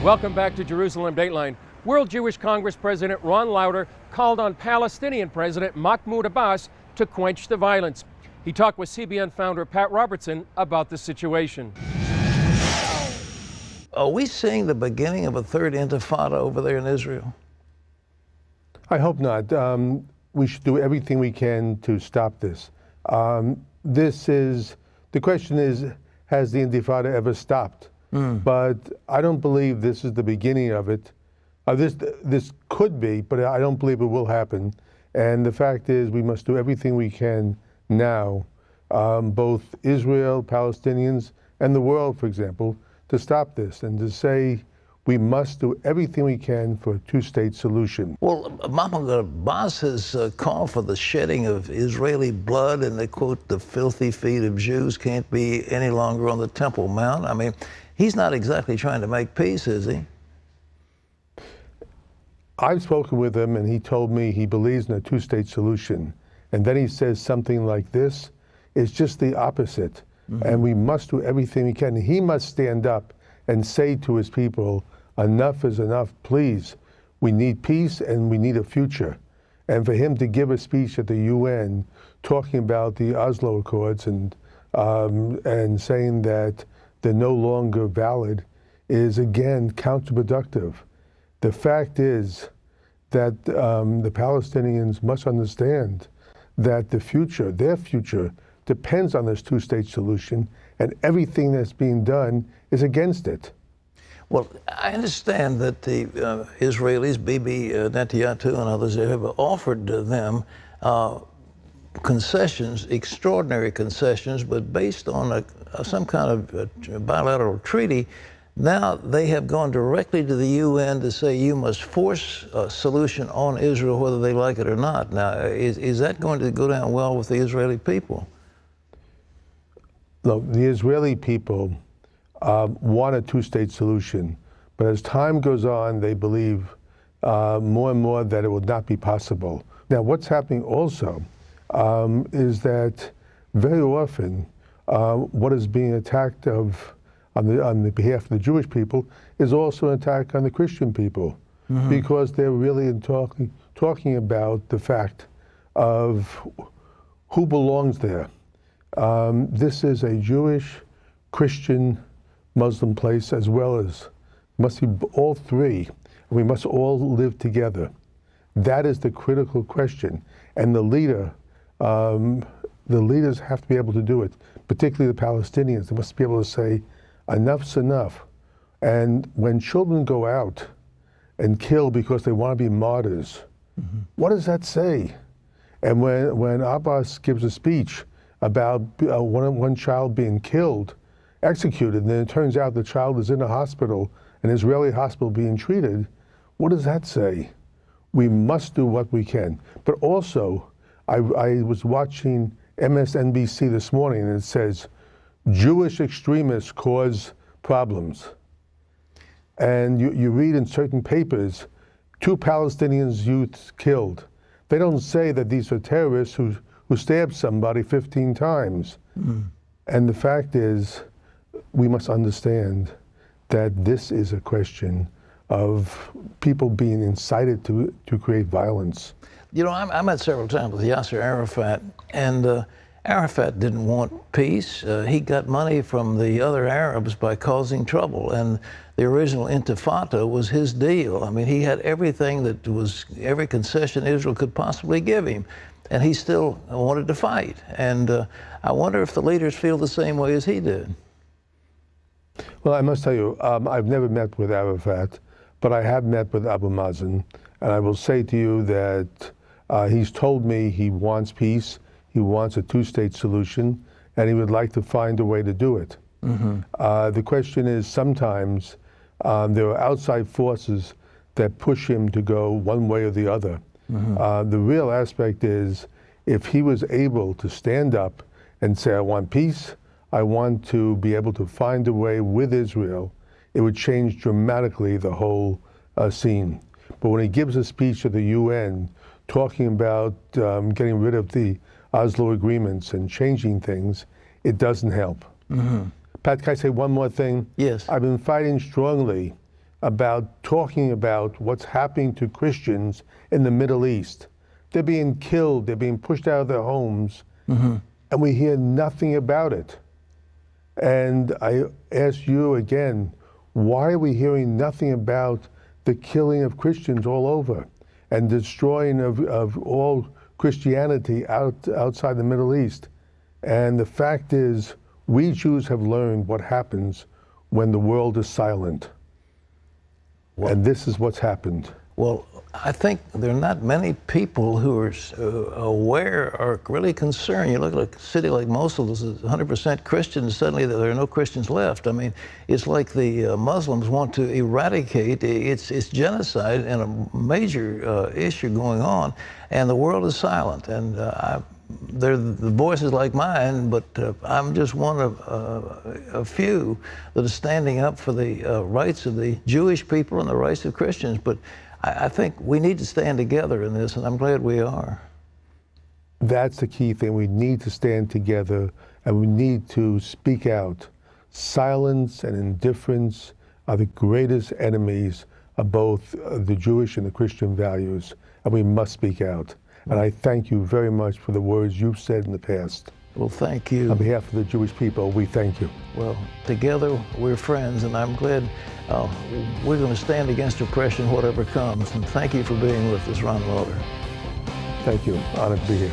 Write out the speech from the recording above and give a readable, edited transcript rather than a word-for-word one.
Welcome back to Jerusalem Dateline. World Jewish Congress President Ron Lauder called on Palestinian President Mahmud Abbas to quench the violence. He talked with CBN founder Pat Robertson about the situation. Are we seeing the beginning of a third Intifada over there in Israel? I hope not. We should do everything we can to stop this. The question is, has the Intifada ever stopped? But I don't believe this is the beginning of it. This could be, but I don't believe it will happen. And the fact is, we must do everything we can now, both Israel, Palestinians, and the world, for example, to stop this and to say we must do everything we can for a two-state solution. Well, Mahmud Abbas has called for the shedding of Israeli blood, and they quote, the filthy feet of Jews can't be any longer on the Temple Mount. I mean, he's not exactly trying to make peace, is he? I've spoken with him, and he told me he believes in a two-state solution. And then he says something like this. It's just the opposite. And we must do everything we can. He must stand up and say to his people, enough is enough, please. We need peace and we need a future. And for him to give a speech at the UN talking about the Oslo Accords and saying that they're no longer valid is, again, counterproductive. The fact is that the Palestinians must understand that the future, their future, depends on this two-state solution, and everything that's being done is against it. Well, I understand that the Israelis, Bibi Netanyahu and others, have offered them concessions, extraordinary concessions, but based on some kind of bilateral treaty. Now they have gone directly to the UN to say you must force a solution on Israel whether they like it or not. Now, is that going to go down well with the Israeli people? Look, the Israeli people want a two-state solution, but as time goes on, they believe more and more that it will not be possible. Now, what's happening also is that very often what is being attacked on the behalf of the Jewish people is also an attack on the Christian people, because they're really talking about the fact of who belongs there. This is a Jewish, Christian, Muslim place, as well as must be all three. We must all live together. That is the critical question, and the leaders have to be able to do it. Particularly the Palestinians, they must be able to say, enough's enough. And when children go out and kill because they want to be martyrs, what does that say? And when Abbas gives a speech about one child being killed, executed, and then it turns out the child is in a hospital, an Israeli hospital being treated, what does that say? We must do what we can. But also, I was watching MSNBC this morning, and it says, Jewish extremists cause problems. And you read in certain papers, 2 Palestinian youths killed. They don't say that these are terrorists who stabbed somebody 15 times. And the fact is, we must understand that this is a question of people being incited to create violence. You know, I met several times with Yasser Arafat, and Arafat didn't want peace. He got money from the other Arabs by causing trouble, and the original Intifada was his deal. I mean, he had everything that was, every concession Israel could possibly give him, and he still wanted to fight. And I wonder if the leaders feel the same way as he did. Well, I must tell you, I've never met with Arafat, but I have met with Abu Mazen, and I will say to you that he's told me he wants peace, he wants a two-state solution, and he would like to find a way to do it. The question is, sometimes there are outside forces that push him to go one way or the other. The real aspect is, if he was able to stand up and say, I want peace, I want to be able to find a way with Israel, it would change dramatically the whole scene. But when he gives a speech at the UN talking about getting rid of the Oslo agreements and changing things, it doesn't help. Pat, can I say one more thing? Yes. I've been fighting strongly about talking about what's happening to Christians in the Middle East. They're being killed, they're being pushed out of their homes, and we hear nothing about it. And I ask you again, why are we hearing nothing about the killing of Christians all over and destroying of all Christianity outside the Middle East? And the fact is, we Jews have learned what happens when the world is silent. And this is what's happened. Well, I think there are not many people who are aware or really concerned. You look at a city like Mosul, this is 100% Christian, and suddenly there are no Christians left. I mean, it's like the Muslims want to eradicate. It's genocide and a major issue going on, and the world is silent. And they're the voices like mine, but I'm just one of a few that is standing up for the rights of the Jewish people and the rights of Christians. But I think we need to stand together in this, and I'm glad we are. That's the key thing. We need to stand together, and we need to speak out. Silence and indifference are the greatest enemies of both the Jewish and the Christian values, and we must speak out. And I thank you very much for the words you've said in the past. Well, thank you. On behalf of the Jewish people, we thank you. Well, together we're friends, and I'm glad we're going to stand against oppression, whatever comes. And thank you for being with us, Ron Lauder. Thank you. Honored to be here.